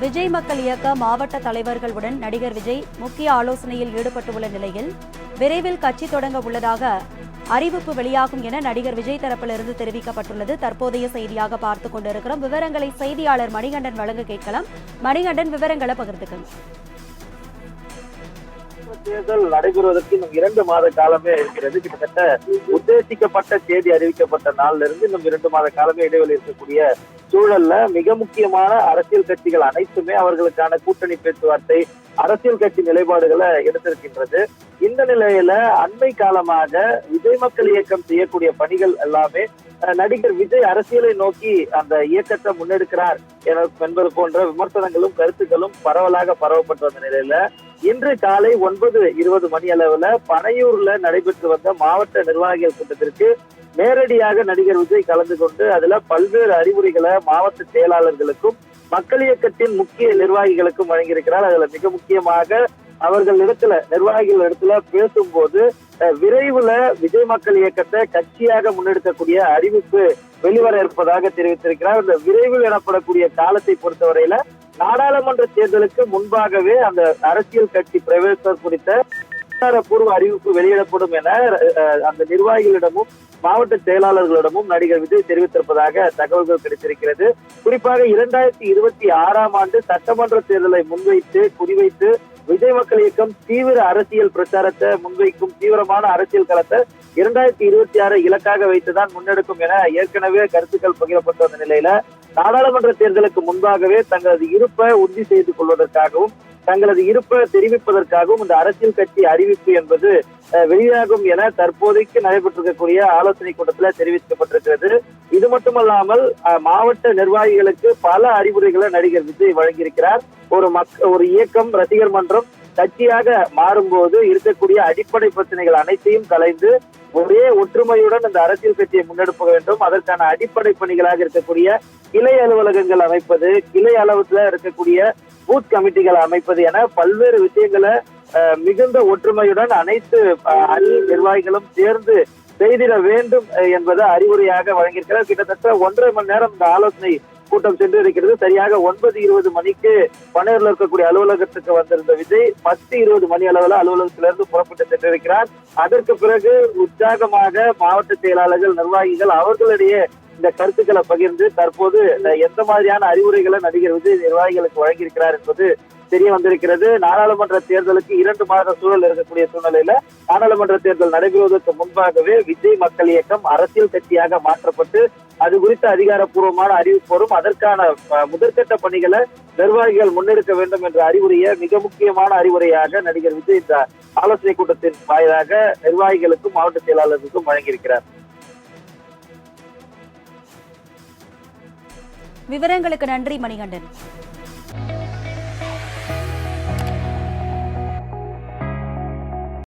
விஜய் மக்கள் இயக்க மாவட்ட தலைவர்களுடன் நடிகர் விஜய் முக்கிய ஆலோசனையில் ஈடுபட்டுள்ள நிலையில் விரைவில் கட்சி தொடங்க உள்ளதாக அறிவிப்பு வெளியாகும் என நடிகர் விஜய் தரப்பிலிருந்து தெரிவிக்கப்பட்டுள்ளது. தற்போதைய செய்தியாக பார்த்துக் கொண்டிருக்கிறோம். விவரங்களை செய்தியாளர் மணிகண்டன் வழங்க கேட்கலாம். மணிகண்டன், விவரங்களை பகிர்ந்துக்கணும். தேர்தல் நடைபெறுவதற்கு இன்னும் 2 மாத காலமே இருக்கிறது. கிட்டத்தட்ட உத்தேசிக்கப்பட்ட தேதி அறிவிக்கப்பட்ட நாள்ல இருந்து இன்னும் 2 மாத காலமே இடைவெளி இருக்கக்கூடிய சூழல்ல மிக முக்கியமான அரசியல் கட்சிகள் அனைத்துமே அவர்களுக்கான கூட்டணி பேச்சுவார்த்தை, அரசியல் கட்சி நிலைப்பாடுகளை எடுத்திருக்கின்றது. இந்த நிலையில அண்மை காலமாக விஜய் மக்கள் இயக்கம் செய்யக்கூடிய பணிகள் எல்லாமே நடிகர் விஜய் அரசியலை நோக்கி அந்த இயக்கத்தை முன்னெடுக்கிறார் என்பது போன்ற விமர்சனங்களும் கருத்துக்களும் பரவலாக பரவப்பட்டு வந்த நிலையில இன்று காலை 9:20 மணி அளவுல பனையூர்ல நடைபெற்று வந்த மாவட்ட நிர்வாகிகள் கூட்டத்திற்கு நேரடியாக நடிகர் விஜய் கலந்து கொண்டு அதுல பல்வேறு அறிவுரைகளை மாவட்ட செயலாளர்களுக்கும் மக்கள் இயக்கத்தின் முக்கிய நிர்வாகிகளுக்கும் வழங்கியிருக்கிறார். அதுல மிக முக்கியமாக நிர்வாகிகள் இடத்துல பேசும்போது விரைவுல விஜய் மக்கள் இயக்கத்தை கட்சியாக முன்னெடுக்கக்கூடிய அறிவிப்பு வெளிவர இருப்பதாக தெரிவித்திருக்கிறார். இந்த விரைவில் எனப்படக்கூடிய காலத்தை பொறுத்தவரையில நாடாளுமன்ற தேர்தலுக்கு முன்பாகவே அந்த அரசியல் கட்சி பிரவேசம் குறித்த அதிகாரப்பூர்வ அறிவிப்பு வெளியிடப்படும் என அந்த நிர்வாகிகளிடமும் மாவட்ட செயலாளர்களிடமும் நடிகர் விஜய் தெரிவித்திருப்பதாக தகவல்கள் கிடைத்திருக்கிறது. குறிப்பாக 2026ஆம் ஆண்டு சட்டமன்ற தேர்தலை குறிவைத்து விஜய் மக்கள் இயக்கம் தீவிர அரசியல் பிரச்சாரத்தை முன்வைக்கும். தீவிரமான அரசியல் களத்தை 2026 இலக்காக வைத்துதான் முன்னெடுக்கும் என ஏற்கனவே கருத்துக்கள் பகிரப்பட்டு வந்த நிலையில நாடாளுமன்ற தேர்தலுக்கு முன்பாகவே தங்களது இருப்பை உறுதி செய்து கொள்வதற்காகவும் தங்களது இருப்பை தெரிவிப்பதற்காகவும் இந்த அரசியல் கட்சி அறிவிப்பு என்பது வெளியாகும் என தற்போதைக்கு நடைபெற்றிருக்கக்கூடிய ஆலோசனை கூட்டத்தில் தெரிவிக்கப்பட்டிருக்கிறது. இது மட்டுமல்லாமல் மாவட்ட நிர்வாகிகளுக்கு பல அறிவுரைகளை நடிகர் விஜய் வழங்கியிருக்கிறார். ஒரு இயக்கம், ரசிகர் மன்றம் கட்சியாக மாறும்போது இருக்கக்கூடிய அடிப்படை பிரச்சனைகள் அனைத்தையும் கலைந்து ஒரே ஒற்றுமையுடன் இந்த அரசியல் கட்சியை முன்னெடுக்க வேண்டும். அதற்கான அடிப்படை பணிகளாக இருக்கக்கூடிய கிளை அலுவலகங்கள் அமைப்பது, கிளை அளவுல இருக்கக்கூடிய பூத் கமிட்டிகள் அமைப்பது என பல்வேறு விஷயங்களை மிகுந்த ஒற்றுமையுடன் அனைத்து அணி நிர்வாகிகளும் சேர்ந்து செய்திட வேண்டும் என்பதை அறிவுரையாக வழங்கியிருக்கிறார். கிட்டத்தட்ட 1.5 மணி நேரம் இந்த ஆலோசனை கூட்டம் சென்று இருக்கிறது. சரியாக 9:20 மணிக்கு பனையூர்ல இருக்கக்கூடிய அலுவலகத்துக்கு வந்திருந்த விஜய் 10:20 மணி அளவுல அலுவலகத்திலிருந்து புறப்பட்டு சென்றிருக்கிறார். அதற்கு பிறகு உற்சாகமாக மாவட்ட செயலாளர்கள், நிர்வாகிகள் அவர்களிடையே இந்த கருத்துக்களை பகிர்ந்து தற்போது எந்த மாதிரியான அறிவுரைகளை நடிகர் விஜய் நிர்வாகிகளுக்கு வழங்கியிருக்கிறார் என்பது தெரிய வந்திருக்கிறது. நாடாளுமன்ற தேர்தலுக்கு 2 மாத சூழல் இருக்கக்கூடிய சூழ்நிலையில நாடாளுமன்ற தேர்தல் நடைபெறுவதற்கு முன்பாகவே விஜய் மக்கள் இயக்கம் அரசியல் கட்சியாக மாற்றப்பட்டு அது குறித்த அதிகாரப்பூர்வமான அறிவிப்பு வரும். அதற்கான முதற்கட்ட பணிகளை நிர்வாகிகள் முன்னெடுக்க வேண்டும் என்ற அறிவுரையை மிக முக்கியமான அறிவுரையாக நடிகர் விஜய் இந்த ஆலோசனை கூட்டத்தின் வாயிலாக நிர்வாகிகளுக்கும் மாவட்ட செயலாளர்களுக்கும் வழங்கியிருக்கிறார். விவரங்களுக்கு நன்றி மணிகண்டன்.